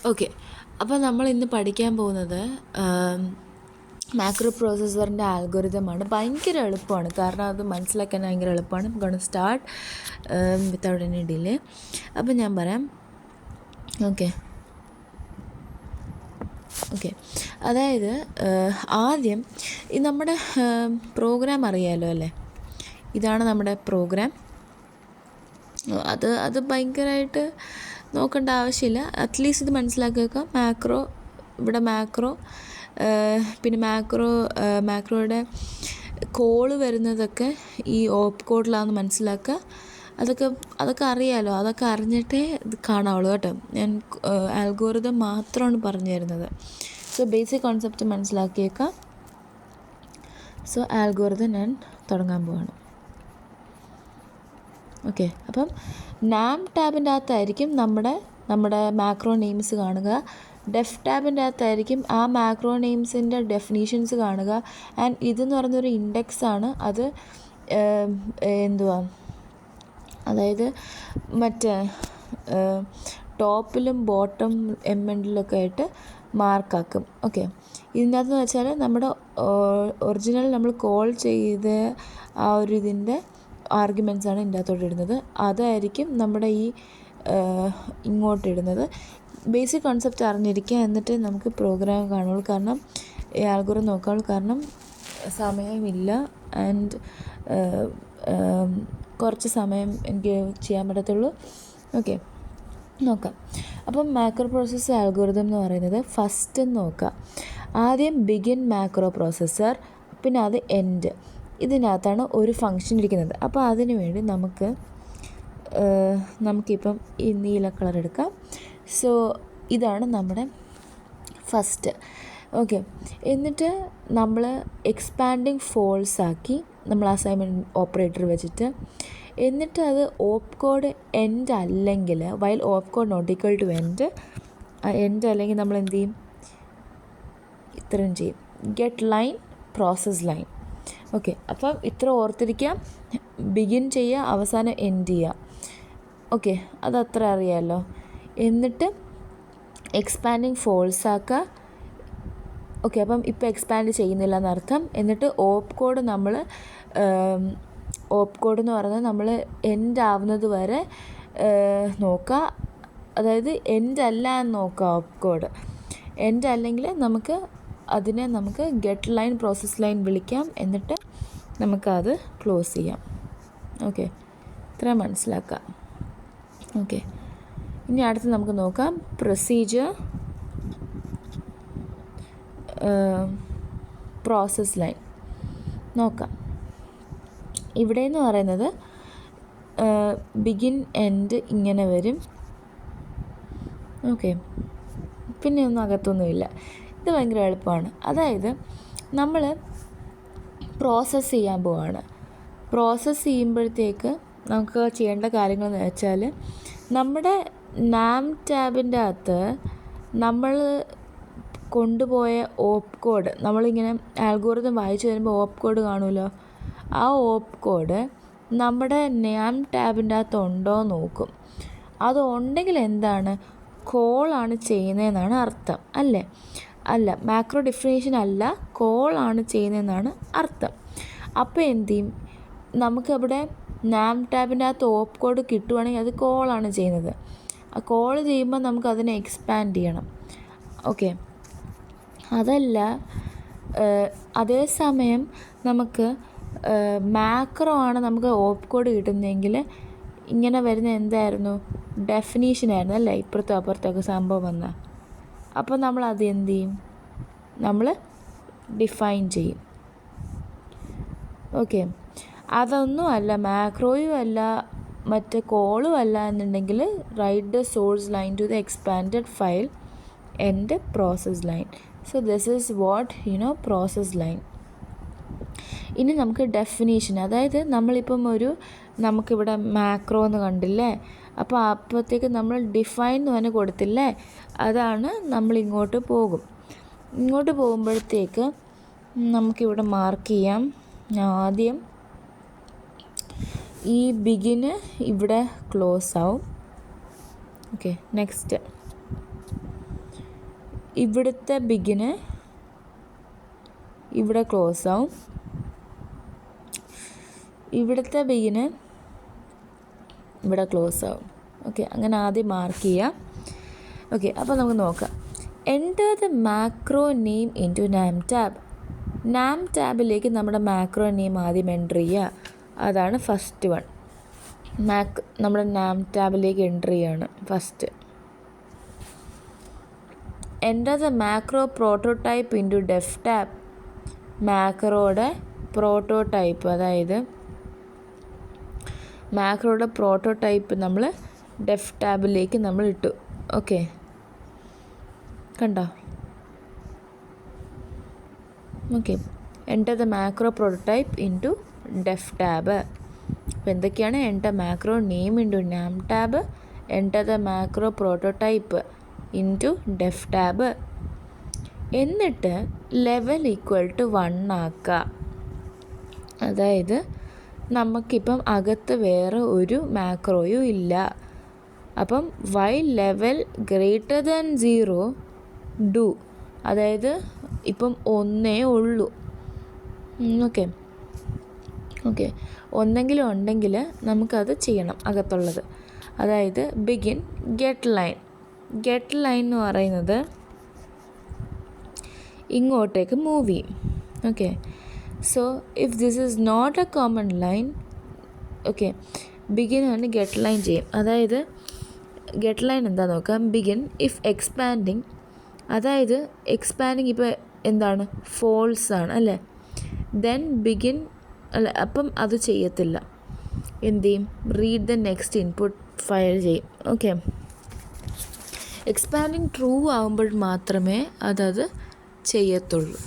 Okay, അപ്പോൾ നമ്മൾ ഇന്ന് പഠിക്കാൻ പോകുന്നത് മാക്രോ പ്രോസസ്സറിൻ്റെ ആൽഗോരിതമാണ്. ഭയങ്കര എളുപ്പമാണ്, കാരണം അത് മനസ്സിലാക്കാൻ ഭയങ്കര എളുപ്പമാണ്. Gonna start without any delay. അപ്പോൾ ഞാൻ പറയാം. ഓക്കെ, അതായത് ആദ്യം ഈ നമ്മുടെ പ്രോഗ്രാം അറിയാമല്ലോ അല്ലേ? ഇതാണ് നമ്മുടെ പ്രോഗ്രാം. അത് ഭയങ്കരമായിട്ട് നോക്കേണ്ട ആവശ്യമില്ല. അറ്റ്ലീസ്റ്റ് ഇത് മനസ്സിലാക്കി വെക്കാം. ഇവിടെ മാക്രോ, പിന്നെ മാക്രോയുടെ കോള് വരുന്നതൊക്കെ ഈ ഓപ്പ് കോഡിലാണെന്ന് മനസ്സിലാക്കുക. അതൊക്കെ അറിയാമല്ലോ. അതൊക്കെ അറിഞ്ഞിട്ടേ ഇത് കാണാവുള്ളൂ കേട്ടോ. ഞാൻ ആൽഗോരിതം മാത്രമാണ് പറഞ്ഞു തരുന്നത്. സോ ബേസിക് കോൺസെപ്റ്റ് മനസ്സിലാക്കിയേക്കാം. സോ ആൽഗോരിതം ഞാൻ തുടങ്ങാൻ പോവാണ്. ഓക്കെ, അപ്പം നാം ടാബിൻ്റെ അകത്തായിരിക്കും നമ്മുടെ മാക്രോ നെയിംസ് കാണുക. ഡെഫ് ടാബിൻ്റെ അകത്തായിരിക്കും ആ മാക്രോ നെയിംസിൻ്റെ ഡെഫിനീഷൻസ് കാണുക. ആൻഡ് ഇതെന്ന് പറയുന്നൊരു ഇൻഡെക്സാണ്. അത് അതായത് മറ്റേ ടോപ്പിലും ബോട്ടം എൻഡിലൊക്കെ ആയിട്ട് മാർക്കാക്കും. ഓക്കെ, ഇതിനകത്തെന്ന് വെച്ചാൽ നമ്മുടെ ഒറിജിനൽ നമ്മൾ കോൾ ചെയ്ത ആ ഒരു ഇതിൻ്റെ ആർഗ്യുമെൻറ്റ്സാണ് ഇതിൻ്റെ അകത്തോട്ട് ഇടുന്നത്. അതായിരിക്കും നമ്മുടെ ഈ ഇങ്ങോട്ടിടുന്നത്. ബേസിക് കോൺസെപ്റ്റ് അറിഞ്ഞിരിക്കുക, എന്നിട്ട് നമുക്ക് പ്രോഗ്രാം കാണുള്ളൂ. കാരണം ഈ ആൽഗോരിതം നോക്കാവുള്ളൂ, കാരണം സമയമില്ല. ആൻഡ് കുറച്ച് സമയം എനിക്ക് ചെയ്യാൻ പറ്റത്തുള്ളൂ. ഓക്കെ, നോക്കാം. അപ്പം മാക്രോ പ്രോസസ്സർ ആൽഗോരിതം എന്ന് പറയുന്നത് ഫസ്റ്റ് നോക്കാം. ആദ്യം ബിഗിൻ മാക്രോ പ്രോസസ്സർ, പിന്നെ അത് എൻഡ്. ഇതിനകത്താണ് ഒരു ഫങ്ഷൻ ഇരിക്കുന്നത്. അപ്പോൾ അതിനു വേണ്ടി നമുക്കിപ്പം ഈ നീല കളർ എടുക്കാം. സോ ഇതാണ് നമ്മുടെ ഫസ്റ്റ്. ഓക്കെ, എന്നിട്ട് നമ്മൾ എക്സ്പാൻഡിങ് ഫോൾസ് ആക്കി നമ്മൾ അസൈൻമെൻറ്റ് ഓപ്പറേറ്റർ വെച്ചിട്ട്, എന്നിട്ട് അത് ഓപ്പ് കോഡ് എൻഡ് അല്ലെങ്കിൽ while op code not equal to end അല്ലെങ്കിൽ നമ്മൾ എന്ത് ചെയ്യും? ഇത്രയും ചെയ്യും, get line, process line. Okay, അപ്പം ഇത്ര ഓർത്തിരിക്കാം. ബിഗിൻ ചെയ്യുക, അവസാനം എൻഡ് ചെയ്യുക. ഓക്കെ, അതത്ര അറിയാമല്ലോ. എന്നിട്ട് എക്സ്പാൻഡിങ് ഫോൾസ് ആക്കുക. ഓക്കെ, അപ്പം ഇപ്പോൾ എക്സ്പാൻഡ് ചെയ്യുന്നില്ല എന്നർത്ഥം. എന്നിട്ട് ഓപ്പ് കോഡ് എന്ന് പറയുന്നത് നമ്മൾ എൻഡ് ആവുന്നത് വരെ നോക്കുക. അതായത് എൻഡ് അല്ല എന്ന് നോക്കുക. ഓപ്പ് കോഡ് എൻഡ് അല്ലെങ്കിൽ നമുക്ക് ഗെറ്റ് ലൈൻ, പ്രോസസ് ലൈൻ വിളിക്കാം. എന്നിട്ട് നമുക്കത് ക്ലോസ് ചെയ്യാം. ഓക്കെ, ഇത്ര മനസ്സിലാക്കാം. ഓക്കെ, ഇനി അടുത്ത് നമുക്ക് നോക്കാം പ്രൊസീജിയർ, പ്രോസസ് ലൈൻ നോക്കാം. ഇവിടെ എന്ന് പറയുന്നത് ബിഗിൻ എൻഡ് ഇങ്ങനെ വരും. ഓക്കെ, പിന്നെ ഒന്നും അകത്തൊന്നുമില്ല. ഇത് ഭയങ്കര എളുപ്പമാണ്. അതായത് നമ്മൾ പ്രോസസ്സ് ചെയ്യാൻ പോവാണ്. പ്രോസസ്സ് ചെയ്യുമ്പോഴത്തേക്ക് നമുക്ക് ചെയ്യേണ്ട കാര്യങ്ങളെന്ന് വെച്ചാൽ, നമ്മുടെ നാം ടാബിൻ്റെ അകത്ത് നമ്മൾ കൊണ്ടുപോയ ഓപ്പ് കോഡ്, നമ്മളിങ്ങനെ ആൽഗോരിതം വായിച്ചു വരുമ്പോൾ ഓപ്പ് കോഡ് കാണുമല്ലോ. ആ ഓപ്പ് കോഡ് നമ്മുടെ നാം ടാബിൻ്റെ അകത്ത് ഉണ്ടോ എന്ന് നോക്കും. അത് ഉണ്ടെങ്കിൽ എന്താണ്? കോളാണ് ചെയ്യുന്നതെന്നാണ് അർത്ഥം, അല്ലേ? അല്ല, മാക്രോ ഡിഫിനേഷൻ അല്ല, കോളാണ് ചെയ്യുന്നതെന്നാണ് അർത്ഥം. അപ്പോൾ എന്ത് ചെയ്യും? നമുക്കവിടെ നാം ടാബിൻ്റെ അകത്ത് ഓപ്പ് കോഡ് കിട്ടുവാണെങ്കിൽ അത് കോളാണ് ചെയ്യുന്നത്. ആ കോൾ ചെയ്യുമ്പോൾ നമുക്കതിനെ എക്സ്പാൻഡ് ചെയ്യണം. ഓക്കെ, അതല്ല അതേസമയം നമുക്ക് മാക്രോ ആണ് നമുക്ക് ഓപ്പ് കോഡ് കിട്ടുന്നതെങ്കിൽ ഇങ്ങനെ വരുന്ന എന്തായിരുന്നു? ഡെഫിനീഷനായിരുന്നു, അല്ലേ? ഇപ്പുറത്തും അപ്പുറത്തൊക്കെ സംഭവം വന്നാൽ. അപ്പോൾ നമ്മൾ അത് എന്ത് ചെയ്യും? നമ്മൾ ഡിഫൈൻ ചെയ്യും. ഓക്കെ, അതൊന്നും അല്ല, മാക്രോയും അല്ല, മറ്റേ കോളും അല്ല എന്നുണ്ടെങ്കിൽ write the source line to the expanded file and process line. So this is what process line. ഇനി നമുക്ക് ഡെഫിനീഷൻ, അതായത് നമ്മളിപ്പം നമുക്കിവിടെ മാക്രോ എന്ന് കണ്ടില്ലേ, അപ്പോൾ അപ്പോഴത്തേക്ക് നമ്മൾ ഡിഫൈൻ എന്ന് തന്നെ കൊടുത്തില്ലേ, അതാണ് നമ്മൾ ഇങ്ങോട്ട് പോകുമ്പോഴത്തേക്ക് നമുക്കിവിടെ മാർക്ക് ചെയ്യാം. ആദ്യം ഈ ബിഗിന് ഇവിടെ ക്ലോസ് ആവും. ഓക്കെ, നെക്സ്റ്റ് ഇവിടുത്തെ ബിഗിന് ഇവിടെ ക്ലോസ് ആവും, ഇവിടുത്തെ ബിഗിന് ഇവിടെ ക്ലോസ് ആവും. ഓക്കെ, അങ്ങനെ ആദ്യം മാർക്ക് ചെയ്യാം. ഓക്കെ, അപ്പോൾ നമുക്ക് നോക്കാം. Enter the macro name into NAM tab. NAM ടാബിലേക്ക് നമ്മുടെ മാക്രോ നെയിം ആദ്യം എൻ്റർ ചെയ്യുക. അതാണ് ഫസ്റ്റ് വൺ. നമ്മുടെ നാം ടാബിലേക്ക് എൻ്റർ ചെയ്യാണ് first. Enter the macro prototype into def tab. മാക്രോയുടെ പ്രോട്ടോടൈപ്പ്, അതായത് മാക്രോയുടെ പ്രോട്ടോടൈപ്പ് നമ്മൾ ഡെഫ് ടാബിലേക്ക് നമ്മൾ ഇട്ടു. ഓക്കെ, കണ്ടോ? Okay, enter the macro prototype into def tab. അപ്പോൾ എന്തൊക്കെയാണ്? Enter macro name into NAM tab, enter the macro prototype into def tab. എന്നിട്ട് ലെവൽ ഈക്വൽ ടു 1 ആക്കുക. അതായത് നമുക്കിപ്പം അകത്ത് വേറെ ഒരു മാക്രോയും ഇല്ല. അപ്പം while level greater than 0 do, അതായത് ഇപ്പം 1 ഉള്ളൂ. ഓക്കെ ഓക്കെ, ഒന്നെങ്കിലും ഉണ്ടെങ്കിൽ നമുക്കത് ചെയ്യണം അകത്തുള്ളത്. അതായത് begin get line. Get line എന്ന് പറയുന്നത് ഇങ്ങോട്ടേക്ക് മൂവ് ചെയ്യും. Okay, so if this is not a common line, okay, begin ആണ് ഗെറ്റ് ലൈൻ ചെയ്യും. അതായത് ഗെറ്റ് ലൈൻ എന്താ നോക്കാം. ബിഗിൻ ഇഫ് എക്സ്പാൻഡിങ്, അതായത് എക്സ്പാൻഡിങ് ഇപ്പോൾ എന്താണ്? ഫോൾസ് ആണ് അല്ലേ? ദെൻ ബിഗിൻ അല്ല, അപ്പം അത് ചെയ്യത്തില്ല. എന്ത് ചെയ്യും? Read the next input file ചെയ്യും. ഓക്കെ, എക്സ്പാൻഡിങ് ട്രൂ ആകുമ്പോൾ മാത്രമേ അതത് ചെയ്യത്തുള്ളൂ.